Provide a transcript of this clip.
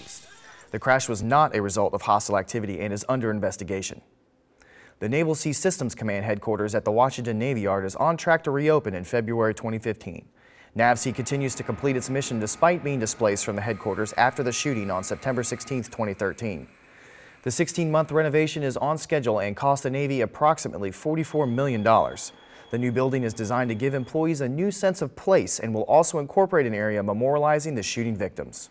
released. The crash was not a result of hostile activity and is under investigation. The Naval Sea Systems Command headquarters at the Washington Navy Yard is on track to reopen in February 2015. NAVSEA continues to complete its mission despite being displaced from the headquarters after the shooting on September 16, 2013. The 16-month renovation is on schedule and cost the Navy approximately $44 million. The new building is designed to give employees a new sense of place and will also incorporate an area memorializing the shooting victims.